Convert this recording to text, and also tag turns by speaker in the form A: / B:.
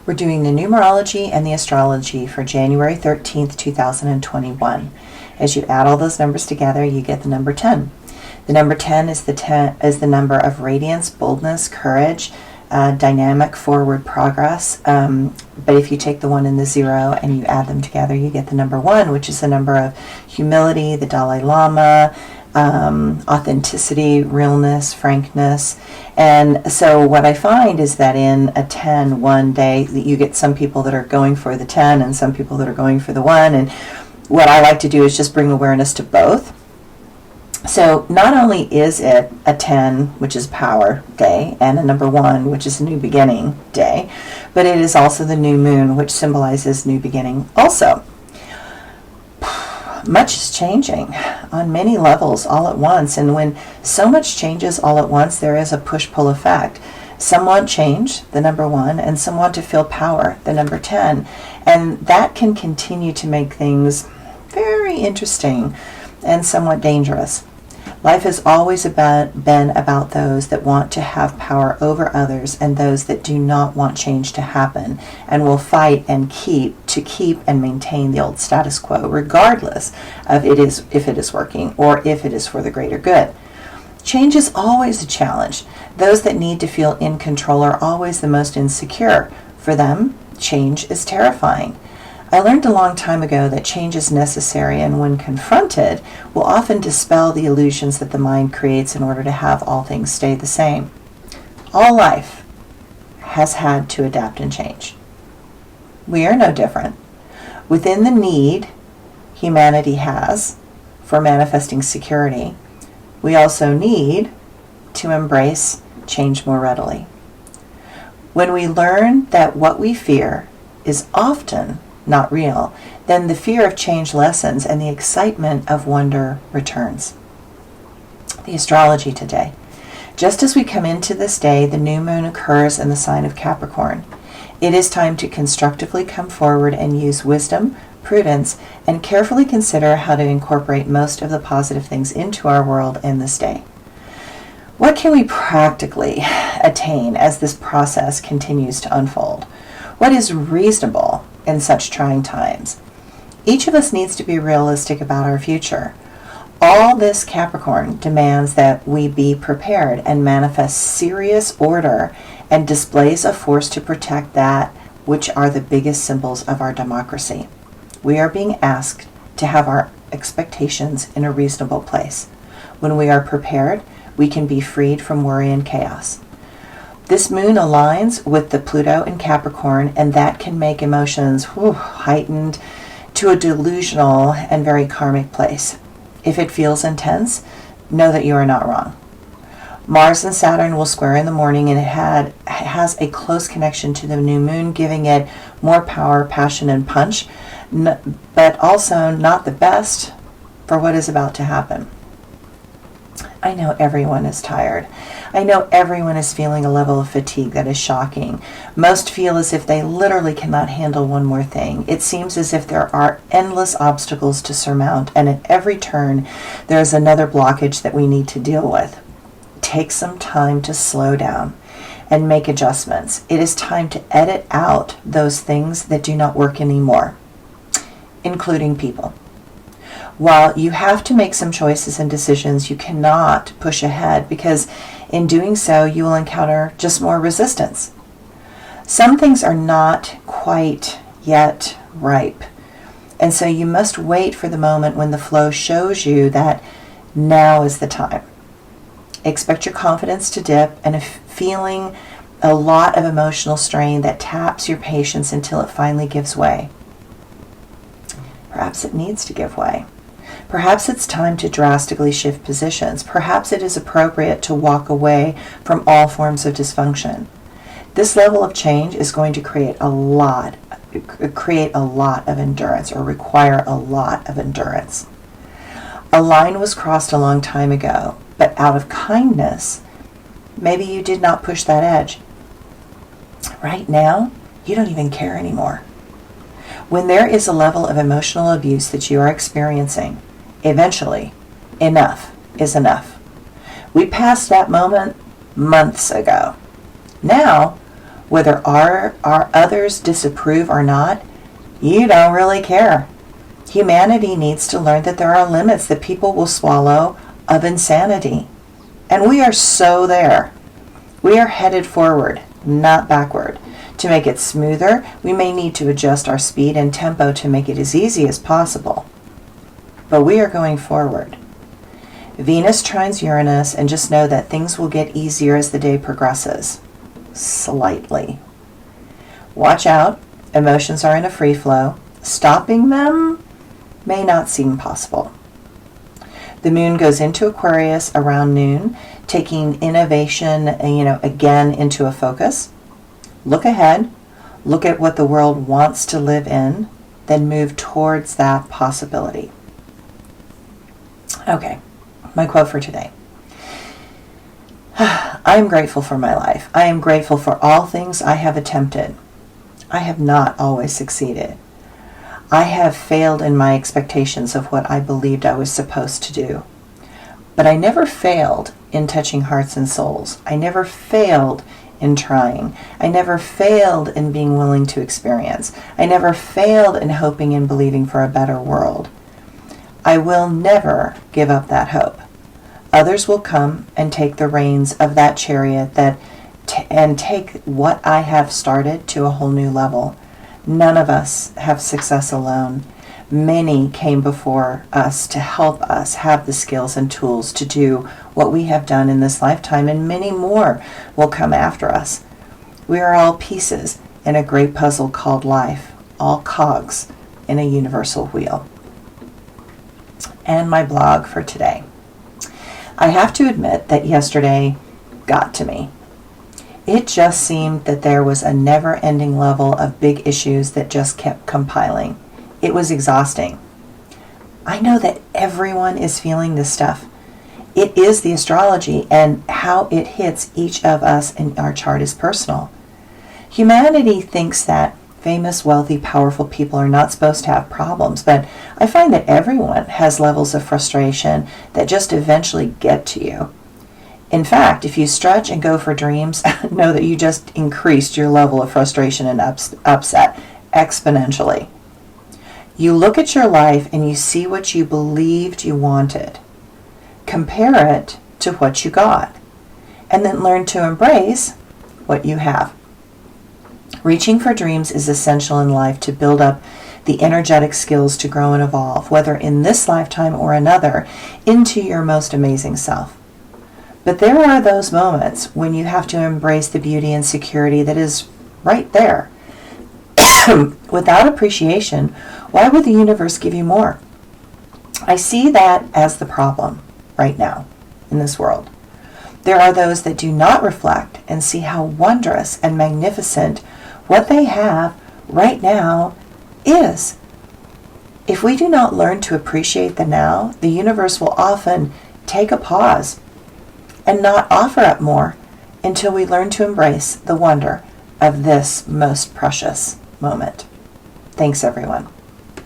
A: We're doing the numerology and the astrology for January 13th, 2021. As you add all those numbers together, you get the number 10. The number 10 is the number of radiance, boldness, courage, dynamic forward progress. But if you take the 1 and the 0 and you add them together, you get the number 1, which is the number of humility, the Dalai Lama, authenticity, realness, frankness. And so what I find is that in a 10 one day, you get some people that are going for the 10 and some people that are going for the 1. And what I like to do is just bring awareness to both. So not only is it a 10, which is power day, and a number 1, which is a new beginning day, but it is also the new moon, which symbolizes new beginning also. Much is changing on many levels all at once, and when so much changes all at once, there is a push-pull effect. Some want change, the number 1, and some want to feel power, the number 10, and that can continue to make things very interesting and somewhat dangerous. Life has always been about those that want to have power over others and those that do not want change to happen and will fight and keep and maintain the old status quo, regardless of if it is working or if it is for the greater good. Change is always a challenge. Those that need to feel in control are always the most insecure. For them, change is terrifying. I learned a long time ago that change is necessary, and when confronted, will often dispel the illusions that the mind creates in order to have all things stay the same. All life has had to adapt and change. We are no different. Within the need humanity has for manifesting security, we also need to embrace change more readily. When we learn that what we fear is often not real, then the fear of change lessens and the excitement of wonder returns. The astrology today. Just as we come into this day, the new moon occurs in the sign of Capricorn. It is time to constructively come forward and use wisdom, prudence, and carefully consider how to incorporate most of the positive things into our world in this day. What can we practically attain as this process continues to unfold? What is reasonable in such trying times? Each of us needs to be realistic about our future. All this Capricorn demands that we be prepared and manifest serious order and displays of force to protect that which are the biggest symbols of our democracy. We are being asked to have our expectations in a reasonable place. When we are prepared, we can be freed from worry and chaos. This moon aligns with the Pluto in Capricorn, and that can make emotions heightened to a delusional and very karmic place. If it feels intense, know that you are not wrong. Mars and Saturn will square in the morning, and it has a close connection to the new moon, giving it more power, passion, and punch, but also not the best for what is about to happen. I know everyone is tired. I know everyone is feeling a level of fatigue that is shocking. Most feel as if they literally cannot handle one more thing. It seems as if there are endless obstacles to surmount, and at every turn there is another blockage that we need to deal with. Take some time to slow down and make adjustments. It is time to edit out those things that do not work anymore, including people. While you have to make some choices and decisions, you cannot push ahead, because in doing so, you will encounter just more resistance. Some things are not quite yet ripe, and so you must wait for the moment when the flow shows you that now is the time. Expect your confidence to dip and feeling a lot of emotional strain that taps your patience until it finally gives way. Perhaps it needs to give way. Perhaps it's time to drastically shift positions. Perhaps it is appropriate to walk away from all forms of dysfunction. This level of change is going to create a lot of endurance, or require a lot of endurance. A line was crossed a long time ago, but out of kindness, maybe you did not push that edge. Right now, you don't even care anymore. When there is a level of emotional abuse that you are experiencing, eventually, enough is enough. We passed that moment months ago. Now, Whether our others disapprove or not, you don't really care. Humanity needs to learn that there are limits that people will swallow of insanity. And we are so there. We are headed forward, not backward. To make it smoother, we may need to adjust our speed and tempo to make it as easy as possible. But we are going forward. Venus trines Uranus, and just know that things will get easier as the day progresses. Slightly. Watch out. Emotions are in a free flow. Stopping them may not seem possible. The moon goes into Aquarius around noon, taking innovation, again into a focus. Look ahead. Look at what the world wants to live in, then move towards that possibility. Okay, my quote for today. I am grateful for my life. I am grateful for all things I have attempted. I have not always succeeded. I have failed in my expectations of what I believed I was supposed to do. But I never failed in touching hearts and souls. I never failed in trying. I never failed in being willing to experience. I never failed in hoping and believing for a better world. I will never give up that hope. Others will come and take the reins of that chariot and take what I have started to a whole new level. None of us have success alone. Many came before us to help us have the skills and tools to do what we have done in this lifetime, and many more will come after us. We are all pieces in a great puzzle called life, all cogs in a universal wheel. And my blog for today. I have to admit that yesterday got to me. It just seemed that there was a never-ending level of big issues that just kept compiling. It was exhausting. I know that everyone is feeling this stuff. It is the astrology, and how it hits each of us in our chart is personal. Humanity thinks that famous, wealthy, powerful people are not supposed to have problems, but I find that everyone has levels of frustration that just eventually get to you. In fact, if you stretch and go for dreams, know that you just increased your level of frustration and upset exponentially. You look at your life and you see what you believed you wanted. Compare it to what you got, and then learn to embrace what you have. Reaching for dreams is essential in life to build up the energetic skills to grow and evolve, whether in this lifetime or another, into your most amazing self. But there are those moments when you have to embrace the beauty and security that is right there. Without appreciation, why would the universe give you more? I see that as the problem right now in this world. There are those that do not reflect and see how wondrous and magnificent what they have right now is. If we do not learn to appreciate the now, the universe will often take a pause and not offer up more until we learn to embrace the wonder of this most precious moment. Thanks, everyone.